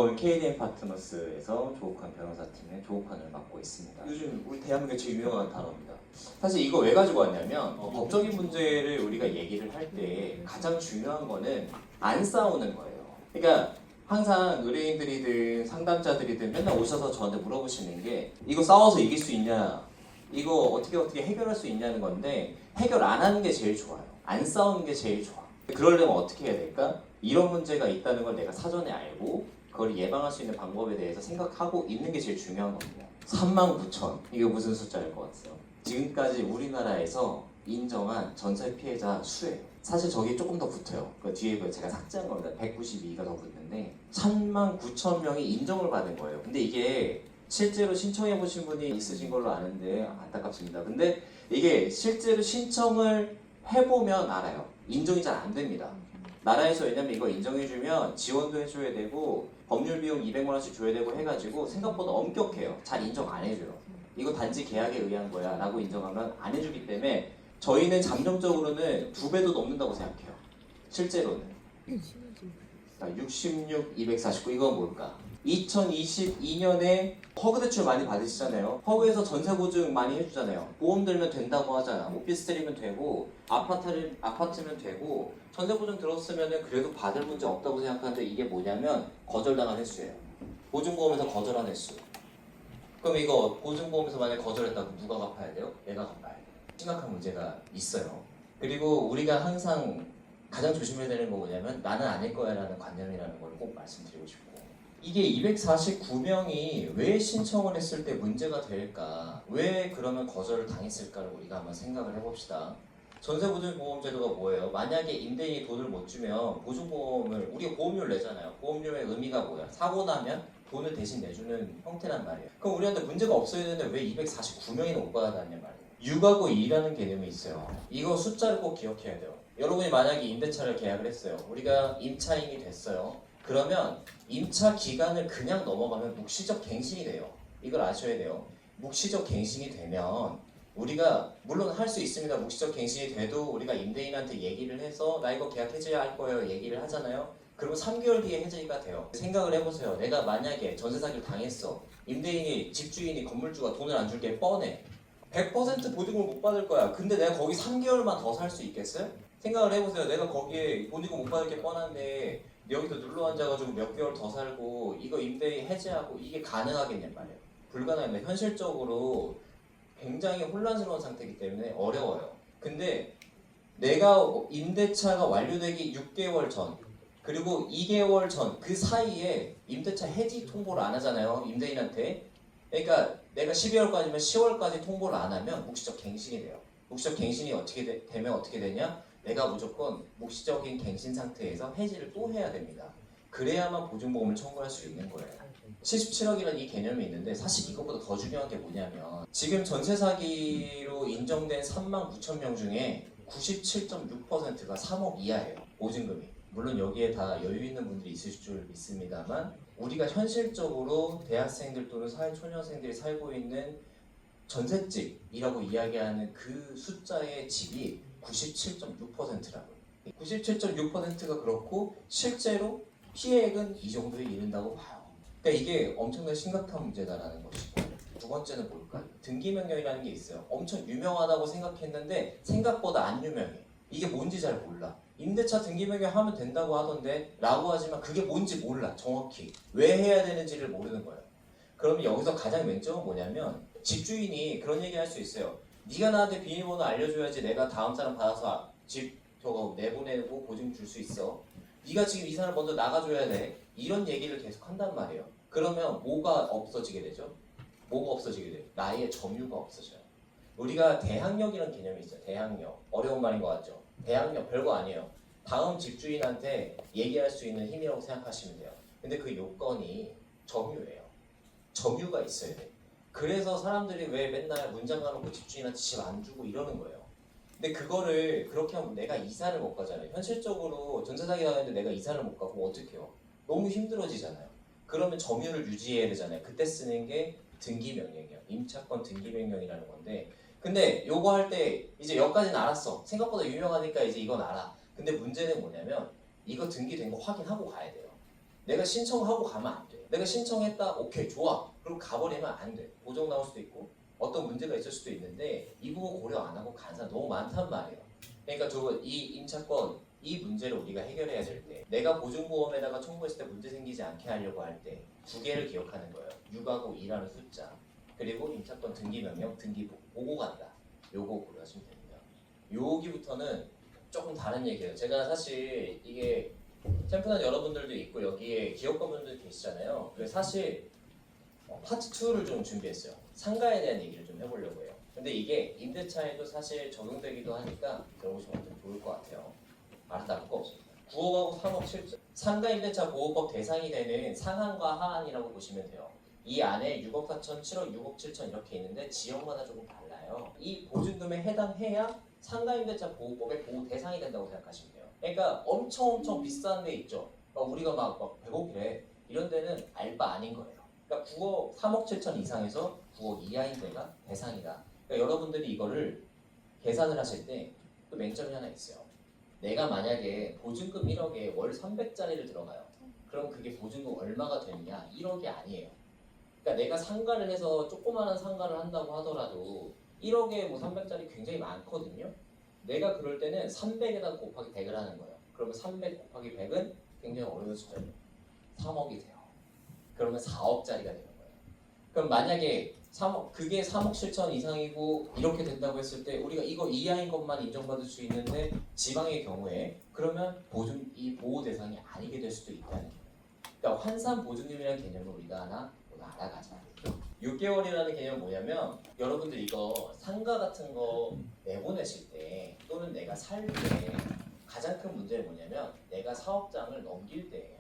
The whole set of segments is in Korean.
저는 KDM 파트너스에서 조옥환 변호사팀의 조옥환을 맡고 있습니다. 요즘 우리 대한민국에 제일 유명한 단어입니다. 사실 이거 왜 가지고 왔냐면 법적인 문제를 우리가 얘기를 할 때 가장 중요한 거는 안 싸우는 거예요. 그러니까 항상 의뢰인들이든 상담자들이든 맨날 오셔서 저한테 물어보시는 게 이거 싸워서 이길 수 있냐, 이거 어떻게 해결할 수 있냐는 건데, 해결 안 하는 게 제일 좋아요. 안 싸우는 게 제일 좋아. 그러려면 어떻게 해야 될까? 이런 문제가 있다는 걸 내가 사전에 알고 그걸 예방할 수 있는 방법에 대해서 생각하고 있는 게 제일 중요한 겁니다. 39,000, 이게 무슨 숫자일 것 같아요? 지금까지 우리나라에서 인정한 전세 피해자 수예요. 사실 저기 조금 더 붙어요. 그 뒤에 제가 삭제한 겁니다. 192가 더 붙는데 39,000명이 인정을 받은 거예요. 근데 이게 실제로 신청해 보신 분이 있으신 걸로 아는데 안타깝습니다. 근데 이게 실제로 신청을 해보면 알아요. 인정이 잘 안 됩니다. 나라에서 왜냐면 이거 인정해주면 지원도 해줘야 되고 법률 비용 200만 원씩 줘야 되고 해가지고 생각보다 엄격해요. 잘 인정 안 해줘요. 이거 단지 계약에 의한 거야 라고 인정하면 안 해주기 때문에 저희는 잠정적으로는 2배도 넘는다고 생각해요. 실제로는. 66, 249 이건 뭘까? 2022년에 허그 대출 많이 받으시잖아요. 허그에서 전세 보증 많이 해주잖아요. 보험 들면 된다고 하잖아. 오피스텔이면 되고 아파트면 되고 전세 보증 들었으면 그래도 받을 문제 없다고 생각하는데 이게 뭐냐면 거절당한 횟수예요. 보증보험에서 거절한 횟수. 그럼 이거 보증보험에서 만약에 거절했다고 누가 갚아야 돼요? 얘가 갚아야 돼요. 심각한 문제가 있어요. 그리고 우리가 항상 가장 조심해야 되는 거 뭐냐면 나는 아닐 거야 라는 관념이라는 걸 꼭 말씀드리고 싶고, 이게 249명이 왜 신청을 했을 때 문제가 될까, 왜 그러면 거절을 당했을까를 우리가 한번 생각을 해봅시다. 전세보증보험제도가 뭐예요? 만약에 임대인이 돈을 못 주면 보증보험을, 우리가 보험료를 내잖아요. 보험료의 의미가 뭐야? 사고 나면 돈을 대신 내주는 형태란 말이에요. 그럼 우리한테 문제가 없어야 되는데 왜 249명이나 못 받아다냐 말이에요. 육하고 2라는 개념이 있어요. 이거 숫자를 꼭 기억해야 돼요. 여러분이 만약에 임대차를 계약을 했어요. 우리가 임차인이 됐어요. 그러면 임차 기간을 그냥 넘어가면 묵시적 갱신이 돼요. 이걸 아셔야 돼요. 묵시적 갱신이 되면 우리가 물론 할 수 있습니다. 묵시적 갱신이 돼도 우리가 임대인한테 얘기를 해서 나 이거 계약 해제할 거예요 얘기를 하잖아요. 그리고 3개월 뒤에 해제가 돼요. 생각을 해보세요. 내가 만약에 전세 사기를 당했어. 임대인이, 집주인이, 건물주가 돈을 안 줄 게 뻔해. 100% 보증금을 못 받을 거야. 근데 내가 거기 3개월만 더 살 수 있겠어요? 생각을 해보세요. 내가 거기에 보증금 못 받을 게 뻔한데 여기서 눌러 앉아가지고 몇 개월 더 살고 이거 임대인 해제하고 이게 가능하겠냔 말이에요. 불가능합니다. 현실적으로 굉장히 혼란스러운 상태이기 때문에 어려워요. 근데 내가 임대차가 완료되기 6개월 전 그리고 2개월 전 그 사이에 임대차 해지 통보를 안 하잖아요. 임대인한테. 그러니까 내가 12월까지면 10월까지 통보를 안 하면 묵시적 갱신이 돼요. 묵시적 갱신이 되면 어떻게 되냐? 내가 무조건 묵시적인 갱신 상태에서 해지를 또 해야 됩니다. 그래야만 보증보험을 청구할 수 있는 거예요. 77억이라는 이 개념이 있는데 사실 이것보다 더 중요한 게 뭐냐면 지금 전세 사기로 인정된 39,000명 중에 97.6%가 3억 이하예요. 보증금이. 물론 여기에 다 여유 있는 분들이 있을 줄 믿습니다만 우리가 현실적으로 대학생들 또는 사회초년생들이 살고 있는 전셋집이라고 이야기하는 그 숫자의 집이 97.6%라고요. 97.6%가 그렇고 실제로 피해액은 이 정도에 이른다고 봐요. 그러니까 이게 엄청나게 심각한 문제다라는 것이고, 두 번째는 뭘까요? 등기명령이라는 게 있어요. 엄청 유명하다고 생각했는데 생각보다 안 유명해. 이게 뭔지 잘 몰라. 임대차 등기명령 하면 된다고 하던데 라고 하지만 그게 뭔지 몰라. 정확히 왜 해야 되는지를 모르는 거예요. 그러면 여기서 가장 맹점은 뭐냐면 집주인이 그런 얘기 할 수 있어요. 네가 나한테 비밀번호 알려줘야지 내가 다음 사람 받아서 집 저거 내보내고 보증 줄 수 있어. 네가 지금 이 사람 먼저 나가줘야 돼. 이런 얘기를 계속 한단 말이에요. 그러면 뭐가 없어지게 되죠? 뭐가 없어지게 돼요? 나의 점유가 없어져요. 우리가 대항력이라는 개념이 있어요. 대항력. 어려운 말인 것 같죠? 대항력 별거 아니에요. 다음 집주인한테 얘기할 수 있는 힘이라고 생각하시면 돼요. 근데 그 요건이 점유예요. 점유가 있어야 돼. 그래서 사람들이 왜 맨날 문장 가놓고 집주인한테 집 안 주고 이러는 거예요. 근데 그거를 그렇게 하면 내가 이사를 못 가잖아요. 현실적으로 전세 사기 당했는데 내가 이사를 못 가고 어떻게 해요? 너무 힘들어지잖아요. 그러면 점유를 유지해야 되잖아요. 그때 쓰는 게 등기명령이에요. 임차권 등기명령이라는 건데, 근데 요거 할 때 이제 여기까지는 알았어. 생각보다 유명하니까 이제 이건 알아. 근데 문제는 뭐냐면 이거 등기된 거 확인하고 가야 돼요. 내가 신청하고 가면 안 돼요. 내가 신청했다, 오케이, 좋아. 그럼 가버리면 안 돼. 보정 나올 수도 있고 어떤 문제가 있을 수도 있는데 이 부분 고려 안 하고 간 사람 너무 많단 말이에요. 그러니까 이 임차권 이 문제를 우리가 해결해야 될 때 내가 보증보험에다가 청구했을 때 문제 생기지 않게 하려고 할 때 두 개를 기억하는 거예요. 6하고 2라는 숫자 그리고 임차권 등기명령, 보고 간다. 요거 고려하시면 됩니다. 여기부터는 조금 다른 얘기예요. 제가 사실 이게 챔프는 여러분들도 있고 여기에 기업가분들 계시잖아요. 그래서 사실 파트 2를 좀 준비했어요. 상가에 대한 얘기를 좀 해보려고 해요. 근데 이게 임대차에도 사실 적용되기도 하니까 들어보시면 좀 좋을 것 같아요. 알아듣고 9억하고 3억 7천 상가 임대차 보호법 대상이 되는 상한과 하한이라고 보시면 돼요. 이 안에 6억 4천, 7억, 6억 7천 이렇게 있는데 지역마다 조금 달라요. 이 보증금에 해당해야 상가 임대차 보호법의 보호 대상이 된다고 생각하시면 돼요. 그러니까 엄청 비싼 데 있죠. 우리가 막 100억이래 이런 데는 알바 아닌 거예요. 그러니까 9억, 3억 7천 이상에서 9억 이하인 데가 대상이다. 그러니까 여러분들이 이거를 계산을 하실 때 또 맹점이 하나 있어요. 내가 만약에 보증금 1억에 월 300짜리를 들어가요. 그럼 그게 보증금 얼마가 되느냐? 1억이 아니에요. 그러니까 내가 상가를 해서 조그마한 상가를 한다고 하더라도 1억에 뭐 300짜리 굉장히 많거든요. 내가 그럴 때는 300에다 곱하기 100을 하는 거예요. 그러면 300 곱하기 100은 굉장히 어려운 숫자예요. 3억이 돼요. 그러면 4억짜리가 되는 거예요. 그럼 만약에 3억, 그게 3억 7천 이상이고 이렇게 된다고 했을 때 우리가 이거 이하인 것만 인정받을 수 있는데 지방의 경우에 그러면 이 보호 대상이 아니게 될 수도 있다는 거예요. 그러니까 환산 보증금이라는 개념을 우리가 하나 오늘 알아가자. 6개월이라는 개념은 뭐냐면 여러분들 이거 상가 같은 거 내보내실 때 또는 내가 살 때 가장 큰 문제는 뭐냐면 내가 사업장을 넘길 때예요.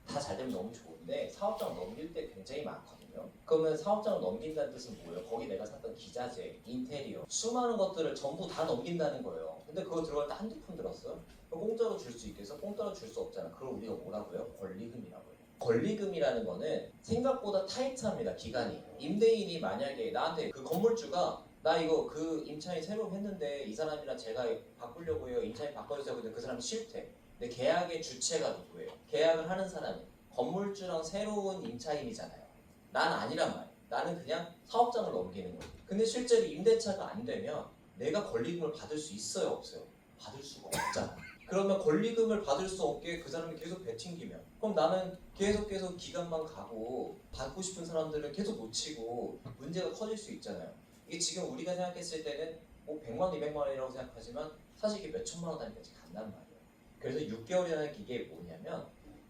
다 잘 되면 너무 좋은데 사업장을 넘길 때 굉장히 많거든요. 그러면 사업장을 넘긴다는 뜻은 뭐예요? 거기 내가 샀던 기자재, 인테리어, 수많은 것들을 전부 다 넘긴다는 거예요. 근데 그거 들어갈 때 한두 푼 들었어요? 그럼 공짜로 줄 수 있겠어? 공짜로 줄 수 없잖아. 그걸 우리가 뭐라고 해요? 권리금이라고 해요. 권리금이라는 거는 생각보다 타이트합니다. 기간이. 임대인이 만약에 나한테 그 건물주가 나 이거 그 임차인 새로 했는데 이 사람이랑 제가 바꾸려고 해요. 임차인 바꿔주세요. 근데 그 사람이 싫대. 근데 계약의 주체가 누구예요? 계약을 하는 사람이 건물주랑 새로운 임차인이잖아요. 난 아니란 말이에요. 나는 그냥 사업장을 넘기는 거예요. 근데 실제로 임대차가 안 되면 내가 권리금을 받을 수 있어요? 없어요? 받을 수가 없잖아. 그러면 권리금을 받을 수 없게 그 사람이 계속 배팅기면 그럼 나는 계속 기간만 가고 받고 싶은 사람들은 계속 놓치고 문제가 커질 수 있잖아요. 이게 지금 우리가 생각했을 때는 뭐 100만 원, 200만 원이라고 생각하지만 사실 이게 몇 천만 원 단위까지 간단 말이에요. 그래서 6개월이라는 기계에 뭐냐면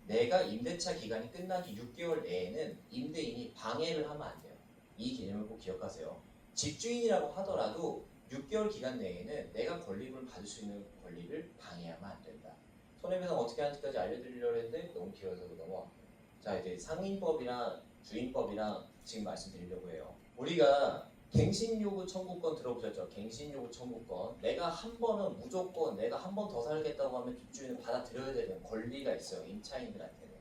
내가 임대차 기간이 끝나기 6개월 내에는 임대인이 방해를 하면 안 돼요. 이 개념을 꼭 기억하세요. 집주인이라고 하더라도 6개월 기간 내에는 내가 권리금을 받을 수 있는 권리를 방해하면 안 된다. 손해배상 어떻게 하는지까지 알려드리려고 했는데 너무 길어서 넘어갈게요. 자, 이제 상인법이랑 주인법이랑 지금 말씀드리려고 해요. 우리가 갱신요구 청구권 들어보셨죠? 갱신요구 청구권. 내가 한 번은 무조건 내가 한 번 더 살겠다고 하면 집주인은 받아들여야 되는 권리가 있어요. 임차인들한테는.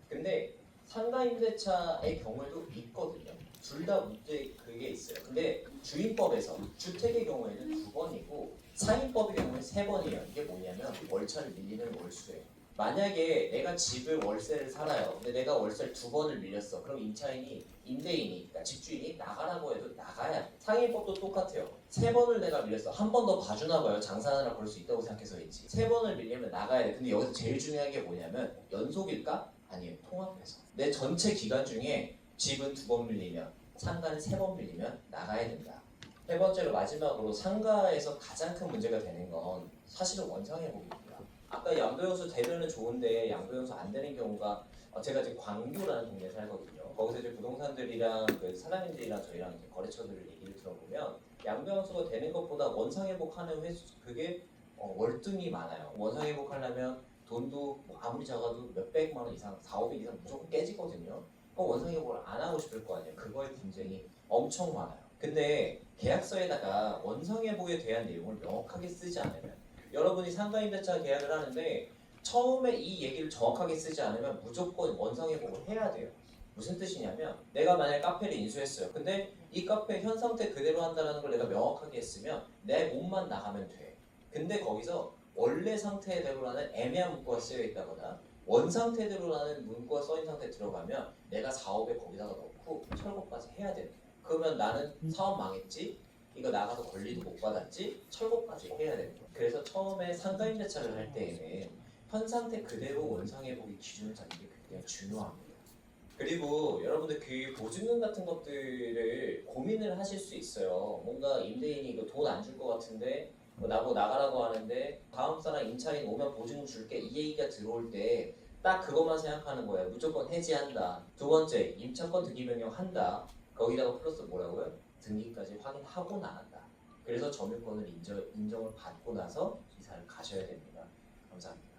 근데 상가 임대차의 경우에도 있거든요. 둘 다 문제 그게 있어요. 근데 주인법에서 주택의 경우에는 2번이고 상인법의 경우에는 3번이에요. 이게 뭐냐면 월차를 밀리는 월수예요. 만약에 내가 집을 월세를 살아요. 근데 내가 월세를 2번을 밀렸어. 그럼 임대인이, 그러니까 집주인이 나가라고 해도 나가야 돼. 상인법도 똑같아요. 3번을 내가 밀렸어. 한 번 더 봐주나 봐요. 장사하느라 그럴 수 있다고 생각해서인지. 3번을 밀리면 나가야 돼. 근데 여기서 제일 중요한 게 뭐냐면 연속일까? 아니에요. 통합해서. 내 전체 기간 중에 집은 2번 밀리면 상가는 3번 밀리면 나가야 된다. 세 번째로 마지막으로 상가에서 가장 큰 문제가 되는 건 사실은 원상회복입니다. 아까 양도영수 되면은 좋은데 양도영수 안 되는 경우가 제가 지금 광교라는 동네에 살거든요. 거기서 이제 부동산들이랑 그 사장님들이랑 저희랑 이제 거래처들 얘기를 들어보면 양도영수가 되는 것보다 원상회복하는 횟수 그게 월등히 많아요. 원상회복하려면 돈도 뭐 아무리 작아도 몇백만 원 이상, 4, 500 이상 무조건 깨지거든요. 그럼 원상회복을 안 하고 싶을 거 아니에요. 그거의 분쟁이 엄청 많아요. 근데 계약서에다가 원상회복에 대한 내용을 명확하게 쓰지 않으면 여러분이 상가임대차 계약을 하는데 처음에 이 얘기를 정확하게 쓰지 않으면 무조건 원상회복을 해야 돼요. 무슨 뜻이냐면 내가 만약에 카페를 인수했어요. 근데 이 카페 현 상태 그대로 한다는 걸 내가 명확하게 했으면 내 몸만 나가면 돼. 근데 거기서 원래 상태대로라는 애매한 문구가 쓰여 있다거나 원상태대로라는 문구가 써있는 상태에 들어가면 내가 사업에 거기다가 넣고 철거까지 해야 되는 거야. 그러면 나는 사업 망했지? 이거 나가서 권리도 못 받았지? 철거까지 해야 되는 거야. 그래서 처음에 상가임대차를 할 때에는 현 상태 그대로 원상회복의 기준을 잡는 게 굉장히 중요합니다. 그리고 여러분들 그 보증금 같은 것들을 고민을 하실 수 있어요. 뭔가 임대인이 이거 돈 안 줄 것 같은데 뭐 나보고 나가라고 하는데 다음 사람 임차인 오면 보증금 줄게 이 얘기가 들어올 때 딱 그것만 생각하는 거예요. 무조건 해지한다. 두 번째 임차권 등기 변경한다. 거기다가 플러스 뭐라고요? 등기까지 확인하고 나간다. 그래서 점유권을 인정을 받고 나서 이사를 가셔야 됩니다. 감사합니다.